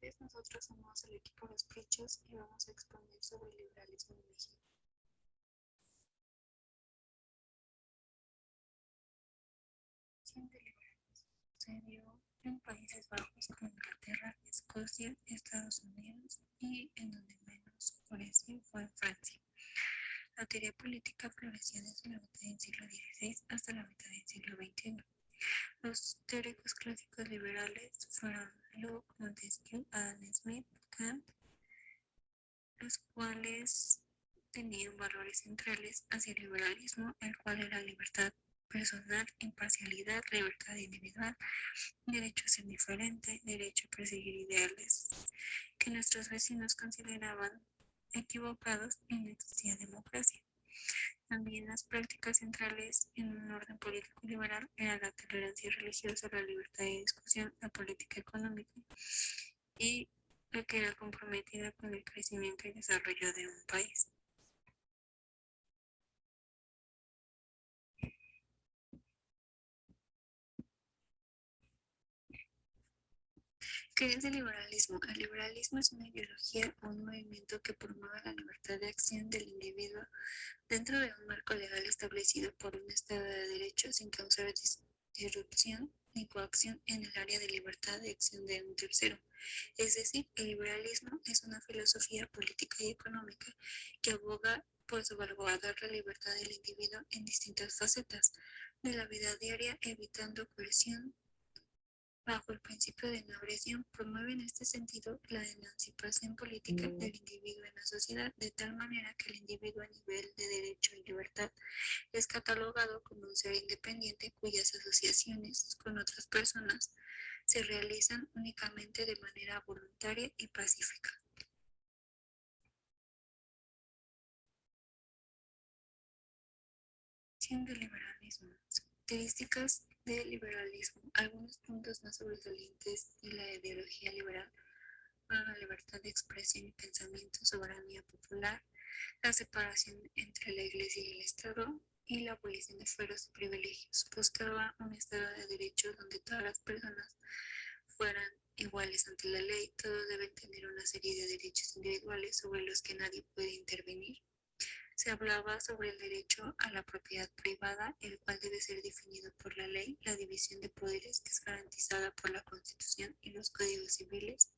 tardes, nosotros somos el equipo Los Prichos y vamos a exponer sobre el liberalismo en México. El liberalismo se dio en Países Bajos como Inglaterra, Escocia, Estados Unidos y en donde menos floreció fue en Francia. La teoría política floreció desde la mitad del siglo XVI hasta la mitad del siglo XXI. Los teóricos clásicos liberales fueron Locke, Montesquieu, Adam Smith, Kant, los cuales tenían valores centrales hacia el liberalismo, el cual era libertad personal, imparcialidad, libertad individual, derecho a ser diferente, derecho a perseguir ideales que nuestros vecinos consideraban equivocados y no existía democracia. También las prácticas centrales en un orden político liberal eran la tolerancia religiosa, la libertad de discusión, la política económica y la que era comprometida con el crecimiento y desarrollo de un país. ¿Qué es el liberalismo? El liberalismo es una ideología o un movimiento que promueve la libertad de acción del individuo dentro de un marco legal establecido por un Estado de Derecho sin causar disrupción ni coacción en el área de libertad de acción de un tercero. Es decir, el liberalismo es una filosofía política y económica que aboga por salvaguardar la libertad del individuo en distintas facetas de la vida diaria, evitando coerción. Bajo el principio de no agresión, promueve en este sentido la emancipación política del individuo en la sociedad, de tal manera que el individuo a nivel de derecho y libertad es catalogado como un ser independiente cuyas asociaciones con otras personas se realizan únicamente de manera voluntaria y pacífica. Siendo liberalismo. Características del liberalismo. Algunos puntos más sobresalientes de la ideología liberal fueron la libertad de expresión y pensamiento, soberanía popular, la separación entre la Iglesia y el Estado y la abolición de fueros y privilegios. Buscaba un Estado de derecho donde todas las personas fueran iguales ante la ley, todos deben tener una serie de derechos individuales sobre los que nadie puede intervenir. Se hablaba sobre el derecho a la propiedad privada, el cual debe ser definido por la ley, la división de poderes que es garantizada por la Constitución y los códigos civiles,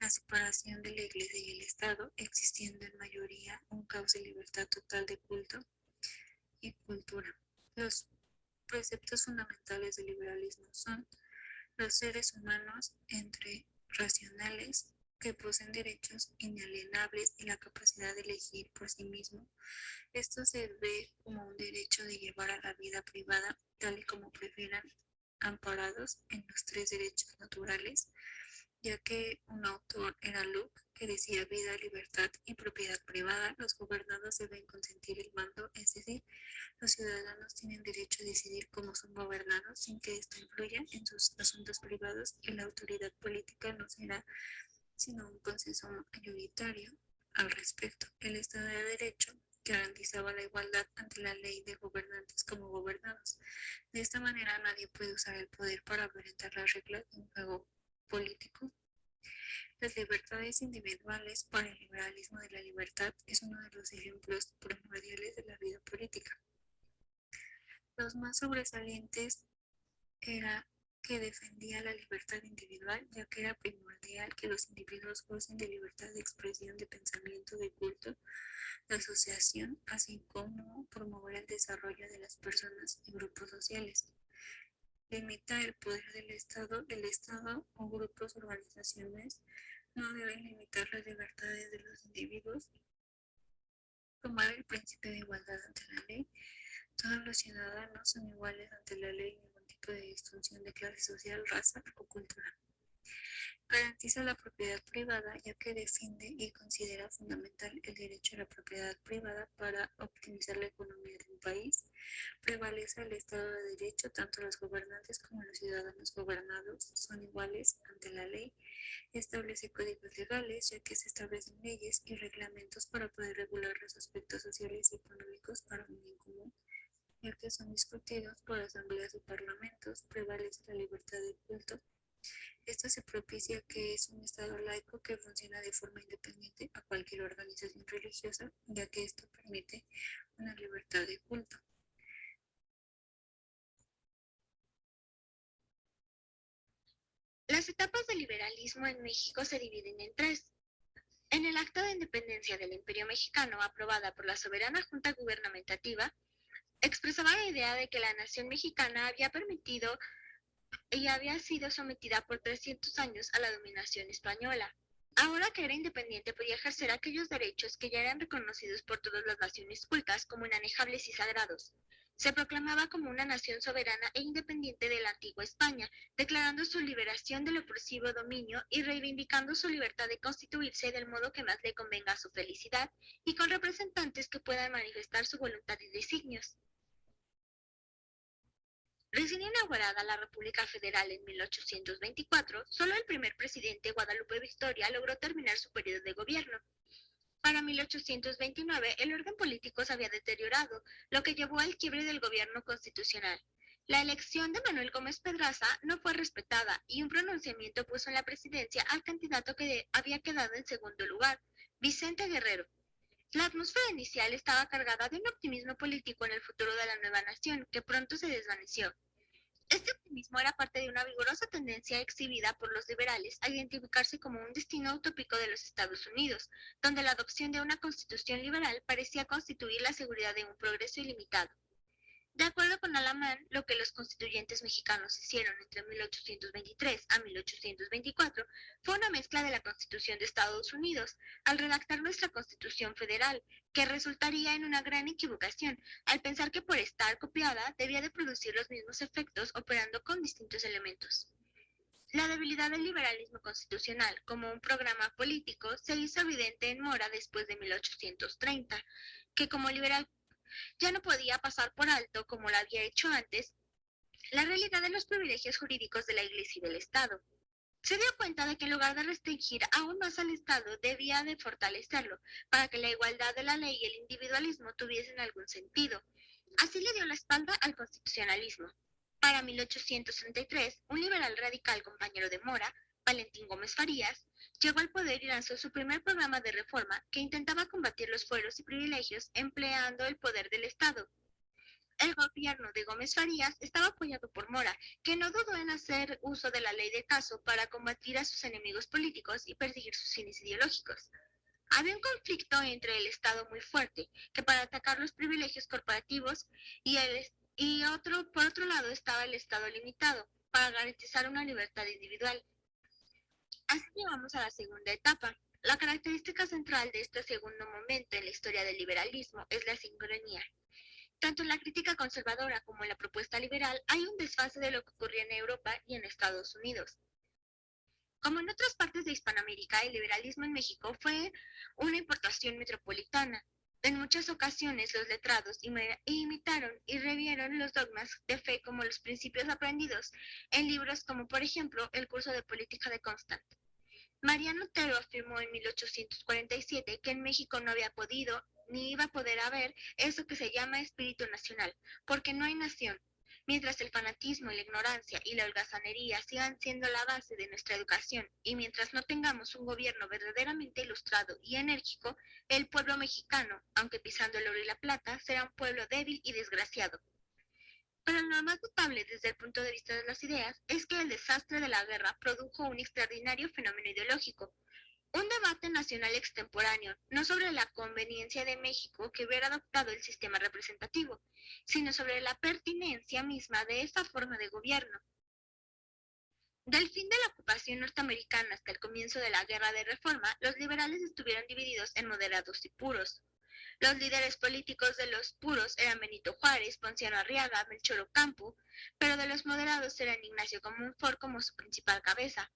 la separación de la Iglesia y el Estado, existiendo en mayoría un cauce y libertad total de culto y cultura. Los preceptos fundamentales del liberalismo son los seres humanos entre racionales que poseen derechos inalienables y la capacidad de elegir por sí mismo. Esto se ve como un derecho de llevar a la vida privada tal y como prefieran, amparados en los tres derechos naturales, ya que un autor era Locke, que decía vida, libertad y propiedad privada. Los gobernados deben consentir el mando, es decir, los ciudadanos tienen derecho a decidir cómo son gobernados sin que esto influya en sus asuntos privados y la autoridad política no será sino un consenso mayoritario al respecto. El Estado de Derecho garantizaba la igualdad ante la ley de gobernantes como gobernados. De esta manera nadie puede usar el poder para violentar las reglas de un juego político. Las libertades individuales para el liberalismo de la libertad es uno de los ejemplos primordiales de la vida política. Los más sobresalientes era que defendía la libertad individual, ya que era primordial que los individuos gocen de libertad de expresión, de pensamiento, de culto, de asociación, así como promover el desarrollo de las personas y grupos sociales. Limita el poder del Estado. El Estado o grupos o organizaciones no deben limitar las libertades de los individuos. Tomar el principio de igualdad ante la ley. Todos los ciudadanos son iguales ante la ley, ningún tipo de distinción de clase social, raza o cultura. Garantiza la propiedad privada, ya que defiende y considera fundamental el derecho a la propiedad privada para optimizar la economía de un país. Prevalece el Estado de Derecho, tanto los gobernantes como los ciudadanos gobernados son iguales ante la ley. Establece códigos legales, ya que se establecen leyes y reglamentos para poder regular los aspectos sociales y económicos para un bien común, ya que son discutidos por asambleas y parlamentos. Prevalece la libertad de culto, Esto se propicia que es un Estado laico que funciona de forma independiente a cualquier organización religiosa, ya que esto permite una libertad de culto. Las etapas del liberalismo en México se dividen en tres. En el Acta de Independencia del Imperio Mexicano, aprobada por la soberana Junta Gubernamentativa, expresaba la idea de que la nación mexicana había permitido y había sido sometida por 300 años a la dominación española. Ahora que era independiente podía ejercer aquellos derechos que ya eran reconocidos por todas las naciones cultas como inanejables y sagrados. Se proclamaba como una nación soberana e independiente de la antigua España, declarando su liberación del opresivo dominio y reivindicando su libertad de constituirse del modo que más le convenga a su felicidad y con representantes que puedan manifestar su voluntad y designios. Recién inaugurada la República Federal en 1824, solo el primer presidente, Guadalupe Victoria, logró terminar su periodo de gobierno. Para 1829, el orden político se había deteriorado, lo que llevó al quiebre del gobierno constitucional. La elección de Manuel Gómez Pedraza no fue respetada y un pronunciamiento puso en la presidencia al candidato que había quedado en segundo lugar, Vicente Guerrero. La atmósfera inicial estaba cargada de un optimismo político en el futuro de la nueva nación, que pronto se desvaneció. Este optimismo era parte de una vigorosa tendencia exhibida por los liberales a identificarse como un destino utópico de los Estados Unidos, donde la adopción de una constitución liberal parecía constituir la seguridad de un progreso ilimitado. De acuerdo con Alamán, lo que los constituyentes mexicanos hicieron entre 1823 a 1824 fue una mezcla de la Constitución de Estados Unidos al redactar nuestra Constitución Federal, que resultaría en una gran equivocación al pensar que por estar copiada debía de producir los mismos efectos operando con distintos elementos. La debilidad del liberalismo constitucional como un programa político se hizo evidente en Mora después de 1830, que como liberal ya no podía pasar por alto, como lo había hecho antes, la realidad de los privilegios jurídicos de la Iglesia y del Estado. Se dio cuenta de que en lugar de restringir aún más al Estado, debía de fortalecerlo, para que la igualdad de la ley y el individualismo tuviesen algún sentido. Así le dio la espalda al constitucionalismo. Para 1833, un liberal radical compañero de Mora, Valentín Gómez Farías, llegó al poder y lanzó su primer programa de reforma que intentaba combatir los fueros y privilegios empleando el poder del Estado. El gobierno de Gómez Farías estaba apoyado por Mora, que no dudó en hacer uso de la ley de caso para combatir a sus enemigos políticos y perseguir sus fines ideológicos. Había un conflicto entre el Estado muy fuerte, que para atacar los privilegios corporativos, por otro lado estaba el Estado limitado, para garantizar una libertad individual. Así llegamos a la segunda etapa. La característica central de este segundo momento en la historia del liberalismo es la sincronía. Tanto en la crítica conservadora como en la propuesta liberal hay un desfase de lo que ocurría en Europa y en Estados Unidos. Como en otras partes de Hispanoamérica, el liberalismo en México fue una importación metropolitana. En muchas ocasiones los letrados imitaron y revieron los dogmas de fe como los principios aprendidos en libros como por ejemplo el curso de política de Constant. Mariano Otero afirmó en 1847 que en México no había podido ni iba a poder haber eso que se llama espíritu nacional, porque no hay nación. Mientras el fanatismo, la ignorancia y la holgazanería sigan siendo la base de nuestra educación y mientras no tengamos un gobierno verdaderamente ilustrado y enérgico, el pueblo mexicano, aunque pisando el oro y la plata, será un pueblo débil y desgraciado. Pero lo más notable desde el punto de vista de las ideas es que el desastre de la guerra produjo un extraordinario fenómeno ideológico, un debate nacional extemporáneo, no sobre la conveniencia de México que hubiera adoptado el sistema representativo, sino sobre la pertinencia misma de esta forma de gobierno. Del fin de la ocupación norteamericana hasta el comienzo de la Guerra de Reforma, los liberales estuvieron divididos en moderados y puros. Los líderes políticos de los puros eran Benito Juárez, Ponciano Arriaga, Melchor Ocampo, pero de los moderados eran Ignacio Comonfort como su principal cabeza.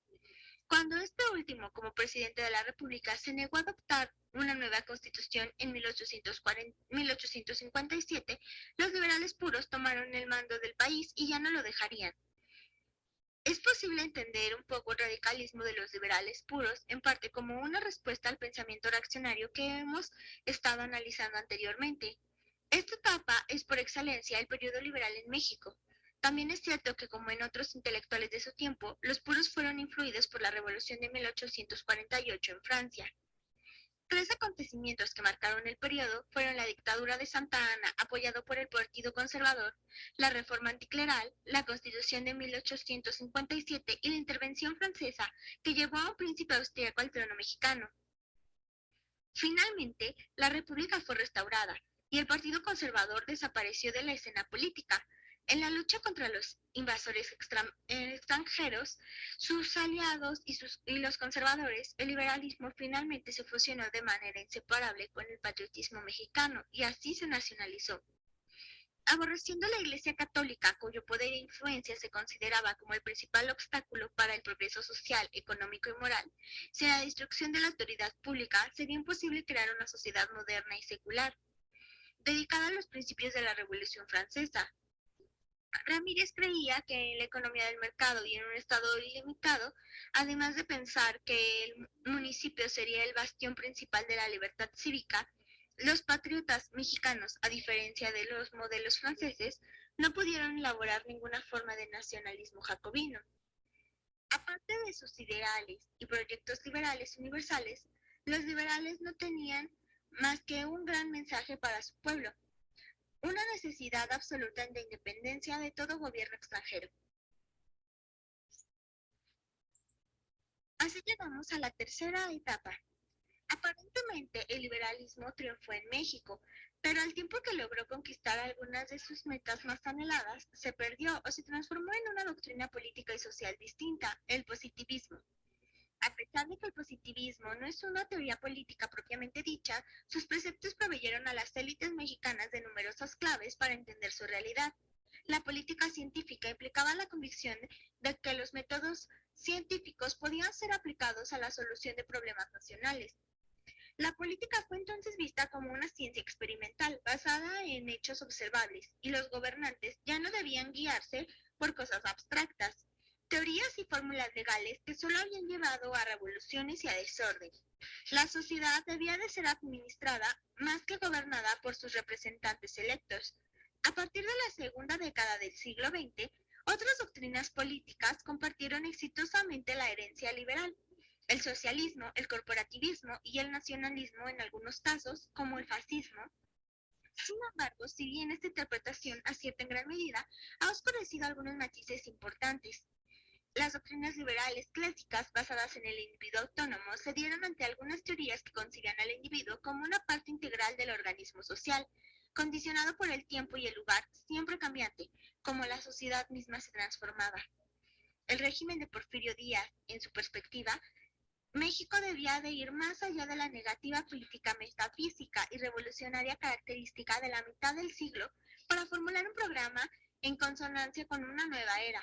Cuando este último, como presidente de la República, se negó a adoptar una nueva constitución en 1857, los liberales puros tomaron el mando del país y ya no lo dejarían. Es posible entender un poco el radicalismo de los liberales puros, en parte como una respuesta al pensamiento reaccionario que hemos estado analizando anteriormente. Esta etapa es por excelencia el periodo liberal en México. También es cierto que, como en otros intelectuales de su tiempo, los puros fueron influidos por la Revolución de 1848 en Francia. Tres acontecimientos que marcaron el periodo fueron la dictadura de Santa Anna, apoyado por el Partido Conservador, la reforma anticleral, la Constitución de 1857 y la intervención francesa, que llevó a un príncipe austríaco al trono mexicano. Finalmente, la República fue restaurada y el Partido Conservador desapareció de la escena política. En la lucha contra los invasores extranjeros, sus aliados y los conservadores, el liberalismo finalmente se fusionó de manera inseparable con el patriotismo mexicano y así se nacionalizó. Aborreciendo la Iglesia Católica, cuyo poder e influencia se consideraba como el principal obstáculo para el progreso social, económico y moral, sin la destrucción de la autoridad pública sería imposible crear una sociedad moderna y secular, dedicada a los principios de la Revolución Francesa. Ramírez creía que en la economía del mercado y en un Estado ilimitado, además de pensar que el municipio sería el bastión principal de la libertad cívica, los patriotas mexicanos, a diferencia de los modelos franceses, no pudieron elaborar ninguna forma de nacionalismo jacobino. Aparte de sus ideales y proyectos liberales universales, los liberales no tenían más que un gran mensaje para su pueblo: una necesidad absoluta de independencia de todo gobierno extranjero. Así llegamos a la tercera etapa. Aparentemente el liberalismo triunfó en México, pero al tiempo que logró conquistar algunas de sus metas más anheladas, se perdió o se transformó en una doctrina política y social distinta, el positivismo. A pesar de que el positivismo no es una teoría política propiamente dicha, sus preceptos proveyeron a las élites mexicanas de numerosas claves para entender su realidad. La política científica implicaba la convicción de que los métodos científicos podían ser aplicados a la solución de problemas nacionales. La política fue entonces vista como una ciencia experimental basada en hechos observables, y los gobernantes ya no debían guiarse por cosas abstractas, teorías y fórmulas legales que solo habían llevado a revoluciones y a desorden. La sociedad debía de ser administrada más que gobernada por sus representantes electos. A partir de la segunda década del siglo XX, otras doctrinas políticas compartieron exitosamente la herencia liberal. El socialismo, el corporativismo y el nacionalismo en algunos casos, como el fascismo. Sin embargo, si bien esta interpretación acierta en gran medida, ha oscurecido algunos matices importantes. Las doctrinas liberales clásicas basadas en el individuo autónomo se dieron ante algunas teorías que concibían al individuo como una parte integral del organismo social, condicionado por el tiempo y el lugar, siempre cambiante, como la sociedad misma se transformaba. El régimen de Porfirio Díaz, en su perspectiva, México debía de ir más allá de la negativa política metafísica y revolucionaria característica de la mitad del siglo para formular un programa en consonancia con una nueva era.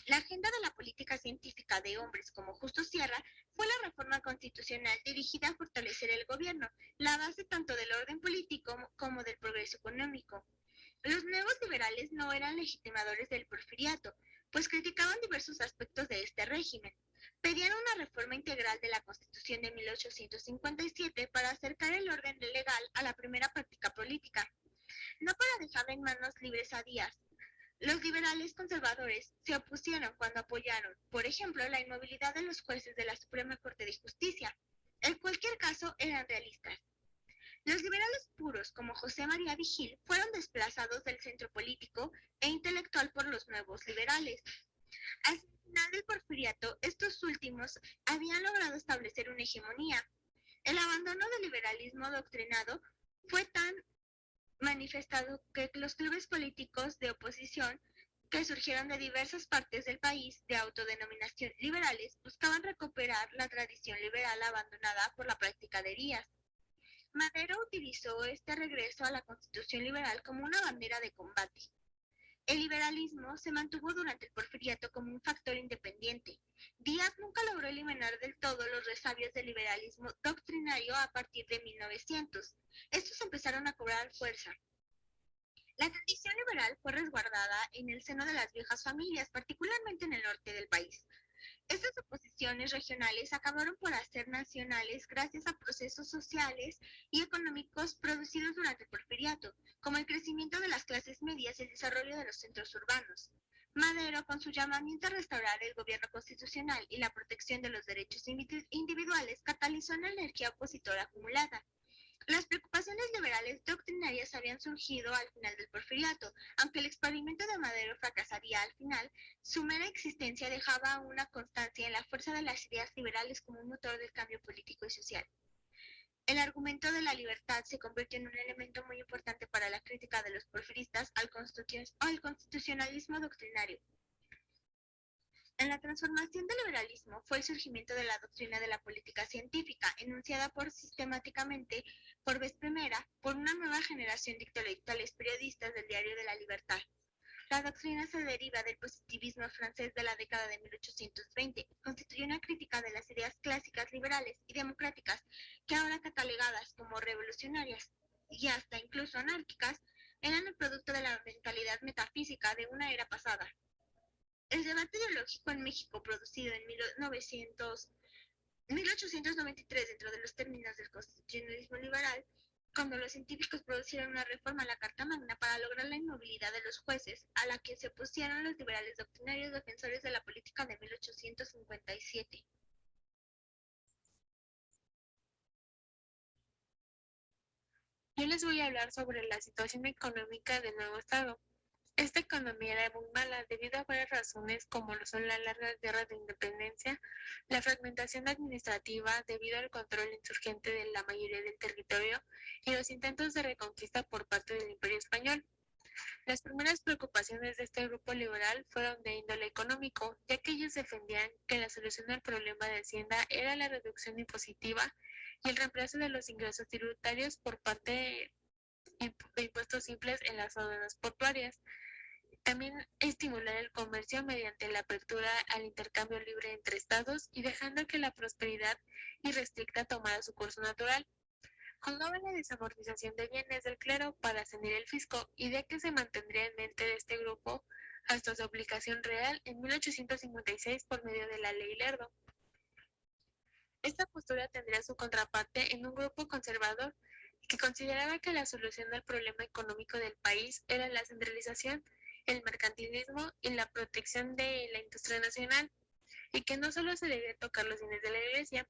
La agenda de la política científica de hombres como Justo Sierra fue la reforma constitucional dirigida a fortalecer el gobierno, la base tanto del orden político como del progreso económico. Los nuevos liberales no eran legitimadores del porfiriato, pues criticaban diversos aspectos de este régimen. Pedían una reforma integral de la Constitución de 1857 para acercar el orden legal a la primera práctica política, no para dejarla en manos libres a Díaz. Los liberales conservadores se opusieron cuando apoyaron, por ejemplo, la inmovilidad de los jueces de la Suprema Corte de Justicia. En cualquier caso, eran realistas. Los liberales puros, como José María Vigil, fueron desplazados del centro político e intelectual por los nuevos liberales. Al final del porfiriato, estos últimos habían logrado establecer una hegemonía. El abandono del liberalismo doctrinado fue tan manifestado que los clubes políticos de oposición que surgieron de diversas partes del país de autodenominación liberales buscaban recuperar la tradición liberal abandonada por la práctica de Díaz. Madero utilizó este regreso a la Constitución liberal como una bandera de combate. El liberalismo se mantuvo durante el porfiriato como un factor independiente. Díaz nunca logró eliminar del todo los resabios del liberalismo doctrinario a partir de 1900. Estos empezaron a cobrar fuerza. La tradición liberal fue resguardada en el seno de las viejas familias, particularmente en el norte del país. Estas oposiciones regionales acabaron por hacer nacionales gracias a procesos sociales y económicos producidos durante el porfiriato, como el crecimiento de las clases medias y el desarrollo de los centros urbanos. Madero, con su llamamiento a restaurar el gobierno constitucional y la protección de los derechos individuales, catalizó una energía opositora acumulada. Las preocupaciones liberales doctrinarias habían surgido al final del Porfiriato. Aunque el experimento de Madero fracasaría al final, su mera existencia dejaba una constancia en la fuerza de las ideas liberales como un motor del cambio político y social. El argumento de la libertad se convirtió en un elemento muy importante para la crítica de los porfiristas al constitucionalismo doctrinario. En la transformación del liberalismo fue el surgimiento de la doctrina de la política científica, enunciada sistemáticamente por vez primera por una nueva generación de intelectuales periodistas del Diario de la Libertad. La doctrina se deriva del positivismo francés de la década de 1820. Constituye una crítica de las ideas clásicas liberales y democráticas que ahora catalogadas como revolucionarias y hasta incluso anárquicas, eran el producto de la mentalidad metafísica de una era pasada. El debate ideológico en México, producido en 1893 dentro de los términos del constitucionalismo liberal, cuando los científicos producieron una reforma a la Carta Magna para lograr la inmovilidad de los jueces, a la que se opusieron los liberales doctrinarios defensores de la política de 1857. Yo les voy a hablar sobre la situación económica del nuevo Estado. Esta economía era muy mala debido a varias razones como lo son la larga guerra de independencia, la fragmentación administrativa debido al control insurgente de la mayoría del territorio y los intentos de reconquista por parte del Imperio Español. Las primeras preocupaciones de este grupo liberal fueron de índole económico, ya que ellos defendían que la solución al problema de Hacienda era la reducción impositiva y el reemplazo de los ingresos tributarios por parte de impuestos simples en las aduanas portuarias. También estimular el comercio mediante la apertura al intercambio libre entre estados y dejando que la prosperidad irrestricta tomara su curso natural. Jugaba la desamortización de bienes del clero para ascender el fisco, idea que se mantendría en mente de este grupo hasta su aplicación real en 1856 por medio de la Ley Lerdo. Esta postura tendría su contraparte en un grupo conservador que consideraba que la solución al problema económico del país era la centralización, el mercantilismo y la protección de la industria nacional, y que no solo se debía tocar los bienes de la Iglesia.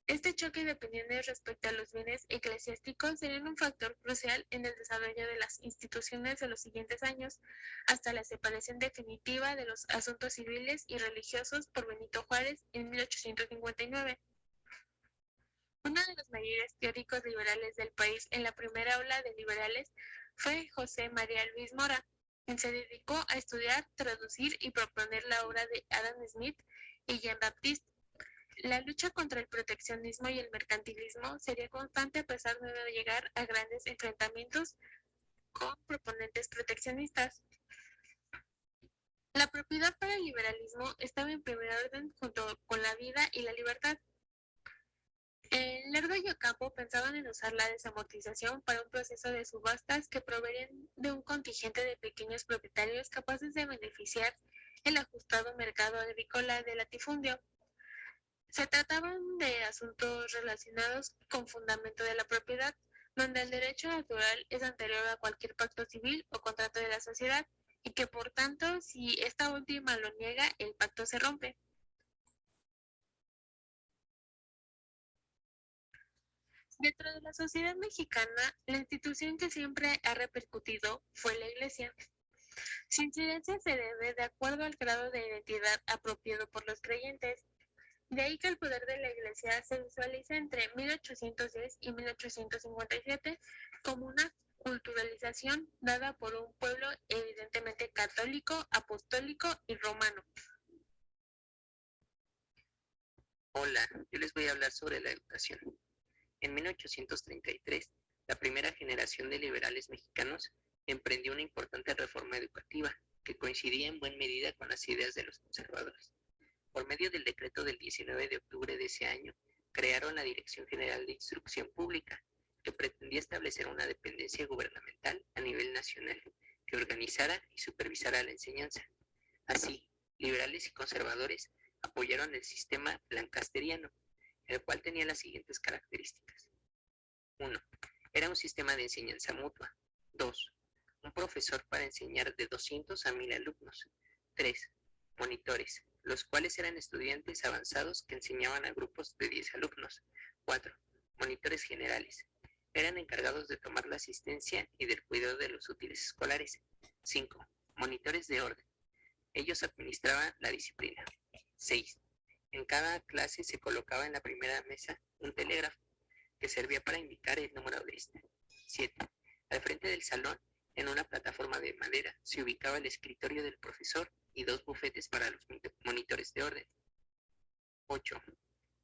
Este choque de opiniones respecto a los bienes eclesiásticos sería un factor crucial en el desarrollo de las instituciones de los siguientes años, hasta la separación definitiva de los asuntos civiles y religiosos por Benito Juárez en 1859. Uno de los mayores teóricos liberales del país en la primera ola de liberales fue José María Luis Mora, quien se dedicó a estudiar, traducir y proponer la obra de Adam Smith y Jean-Baptiste. La lucha contra el proteccionismo y el mercantilismo sería constante a pesar de no llegar a grandes enfrentamientos con proponentes proteccionistas. La propiedad para el liberalismo estaba en primer orden junto con la vida y la libertad. Lerdo y Ocampo pensaban en usar la desamortización para un proceso de subastas que proveerían de un contingente de pequeños propietarios capaces de beneficiar el ajustado mercado agrícola de latifundio. Se trataban de asuntos relacionados con fundamento de la propiedad, donde el derecho natural es anterior a cualquier pacto civil o contrato de la sociedad, y que por tanto, si esta última lo niega, el pacto se rompe. Dentro de la sociedad mexicana, la institución que siempre ha repercutido fue la Iglesia. Su incidencia se debe de acuerdo al grado de identidad apropiado por los creyentes. De ahí que el poder de la Iglesia se visualiza entre 1810 y 1857 como una culturalización dada por un pueblo evidentemente católico, apostólico y romano. Hola, yo les voy a hablar sobre la educación. En 1833, la primera generación de liberales mexicanos emprendió una importante reforma educativa que coincidía en buena medida con las ideas de los conservadores. Por medio del decreto del 19 de octubre de ese año, crearon la Dirección General de Instrucción Pública, que pretendía establecer una dependencia gubernamental a nivel nacional, que organizara y supervisara la enseñanza. Así, liberales y conservadores apoyaron el sistema lancasteriano, el cual tenía las siguientes características. 1. Era un sistema de enseñanza mutua. 2. Un profesor para enseñar de 200 a 1000 alumnos. 3. Monitores, los cuales eran estudiantes avanzados que enseñaban a grupos de 10 alumnos. 4. Monitores generales. Eran encargados de tomar la asistencia y del cuidado de los útiles escolares. 5. Monitores de orden. Ellos administraban la disciplina. 6. En cada clase se colocaba en la primera mesa un telégrafo que servía para indicar el número de este. 7. Al frente del salón, en una plataforma de madera, se ubicaba el escritorio del profesor y 2 bufetes para los monitores de orden. 8.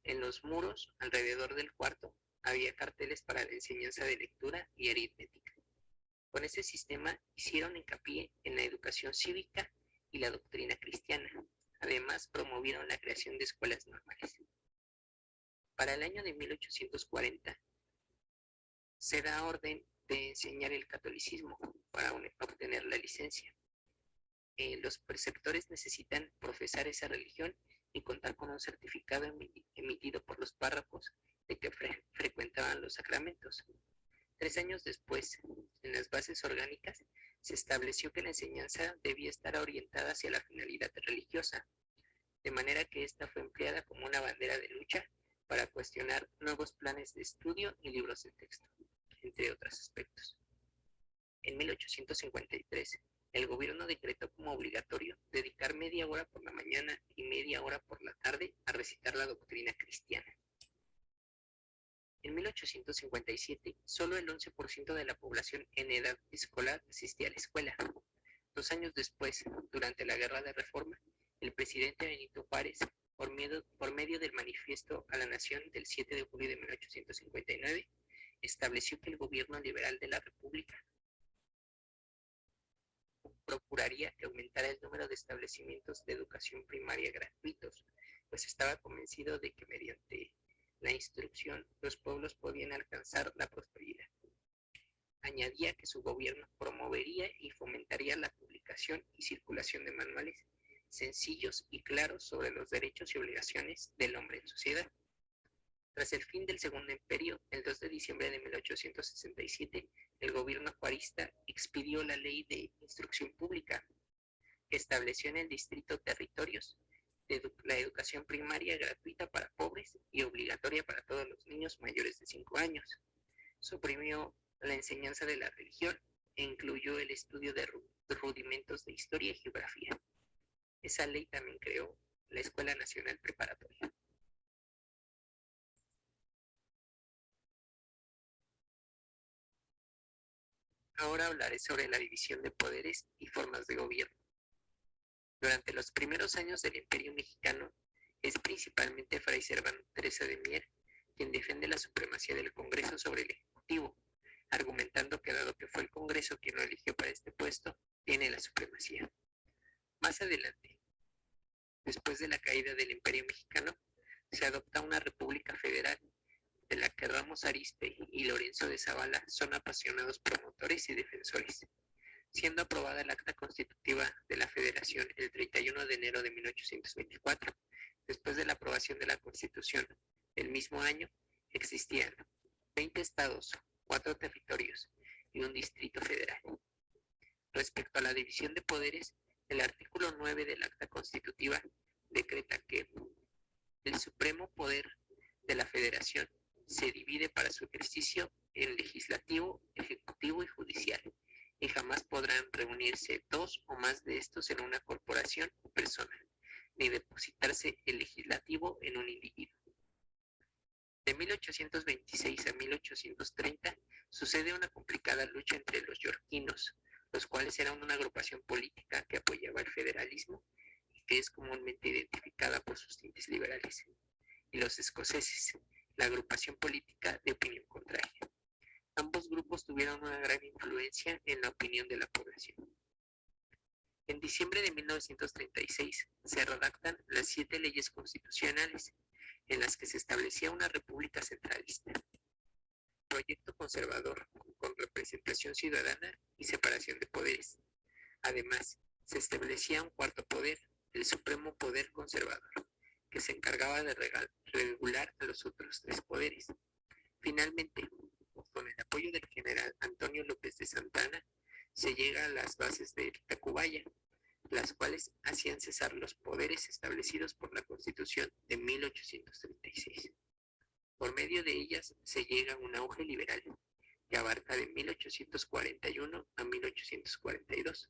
En los muros, alrededor del cuarto, había carteles para la enseñanza de lectura y aritmética. Con este sistema hicieron hincapié en la educación cívica y la doctrina cristiana. Además, promovieron la creación de escuelas normales. Para el año de 1840, se da orden de enseñar el catolicismo para obtener la licencia. Los preceptores necesitan profesar esa religión y contar con un certificado emitido por los párrocos de que frecuentaban los sacramentos. 3 años después, en las bases orgánicas, se estableció que la enseñanza debía estar orientada hacia la finalidad religiosa, de manera que esta fue empleada como una bandera de lucha para cuestionar nuevos planes de estudio y libros de texto, entre otros aspectos. En 1853, el gobierno decretó como obligatorio dedicar media hora por la mañana y media hora por la tarde a recitar la doctrina cristiana. En 1857, solo el 11% de la población en edad escolar asistía a la escuela. 2 años después, durante la Guerra de Reforma, el presidente Benito Juárez, por medio del Manifiesto a la Nación del 7 de julio de 1859, estableció que el gobierno liberal de la República procuraría que aumentara el número de establecimientos de educación primaria gratuitos, pues estaba convencido de que mediante la instrucción los pueblos podían alcanzar la prosperidad. Añadía que su gobierno promovería y fomentaría la publicación y circulación de manuales sencillos y claros sobre los derechos y obligaciones del hombre en sociedad. Tras el fin del Segundo Imperio, el 2 de diciembre de 1867, el gobierno juarista expidió la Ley de Instrucción Pública, que estableció en el distrito territorios de la educación primaria gratuita para pobres y obligatoria para todos los niños mayores de 5 años. Suprimió la enseñanza de la religión e incluyó el estudio de rudimentos de historia y geografía. Esa ley también creó la Escuela Nacional Preparatoria. Ahora hablaré sobre la división de poderes y formas de gobierno. Durante los primeros años del Imperio Mexicano, es principalmente Fray Servando Teresa de Mier quien defiende la supremacía del Congreso sobre el Ejecutivo, argumentando que dado que fue el Congreso quien lo eligió para este puesto, tiene la supremacía. Más adelante, después de la caída del Imperio Mexicano, se adopta una república federal, de la que Ramos Arizpe y Lorenzo de Zavala son apasionados promotores y defensores, siendo aprobada el Acta Constitutiva de la Federación el 31 de enero de 1824. Después de la aprobación de la Constitución el mismo año, existían 20 estados, 4 territorios y un distrito federal. Respecto a la división de poderes, el artículo 9 del Acta Constitutiva decreta que el supremo poder de la Federación se divide para su ejercicio en legislativo, ejecutivo y judicial, y jamás podrán reunirse 2 o más de estos en una corporación o persona, ni depositarse el legislativo en un individuo. De 1826 a 1830 sucede una complicada lucha entre los yorquinos, los cuales eran una agrupación política que apoyaba el federalismo y que es comúnmente identificada por sus tintes liberales, y los escoceses, la agrupación política de opinión contraria. Ambos grupos tuvieron una gran influencia en la opinión de la población. En diciembre de 1936 se redactan las 7 leyes constitucionales, en las que se establecía una república centralista, proyecto conservador con representación ciudadana y separación de poderes. Además, se establecía un cuarto poder, el supremo poder conservador, que se encargaba de regular a los otros 3 poderes. Finalmente, con el apoyo del general Antonio López de Santa Anna, se llega a las bases de Tacubaya, las cuales hacían cesar los poderes establecidos por la Constitución de 1836. Por medio de ellas se llega a un auge liberal que abarca de 1841 a 1842.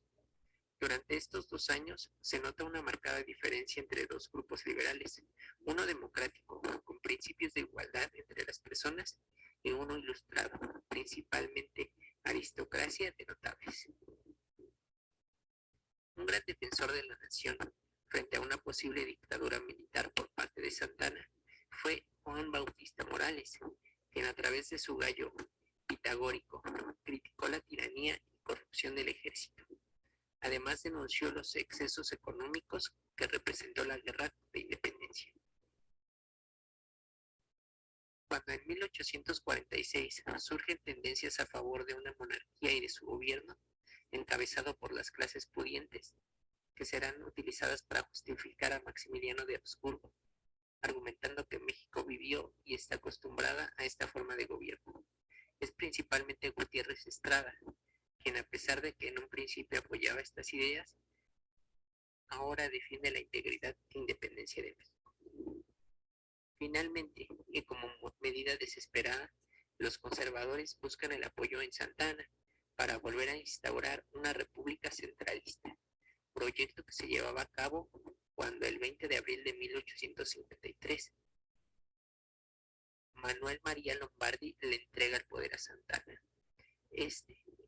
Durante estos 2 años se nota una marcada diferencia entre dos grupos liberales, uno democrático, con principios de igualdad entre las personas, y uno ilustrado, principalmente aristocracia de notables. Un gran defensor de la nación frente a una posible dictadura militar por parte de Santa Anna fue Juan Bautista Morales, quien a través de su gallo pitagórico criticó la tiranía y corrupción del ejército. Además denunció los excesos económicos que representó la guerra de independencia. Cuando en 1846 surgen tendencias a favor de una monarquía y de su gobierno, encabezado por las clases pudientes, que serán utilizadas para justificar a Maximiliano de Habsburgo, argumentando que México vivió y está acostumbrada a esta forma de gobierno. Es principalmente Gutiérrez Estrada, quien a pesar de que en un principio apoyaba estas ideas, ahora defiende la integridad e independencia de México. Finalmente, y como medida desesperada, los conservadores buscan el apoyo en Santa Anna para volver a instaurar una república centralista, proyecto que se llevaba a cabo cuando el 20 de abril de 1853 Manuel María Lombardi le entrega el poder a Santa Anna.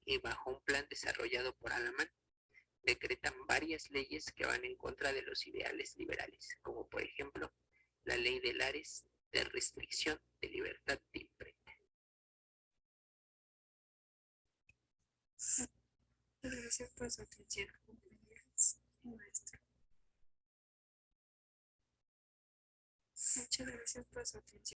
Y bajo un plan desarrollado por Alamán, decretan varias leyes que van en contra de los ideales liberales, como por ejemplo la ley de Lares de restricción de libertad de imprenta. Gracias por su atención, compañeros y maestro. Muchas gracias por su atención.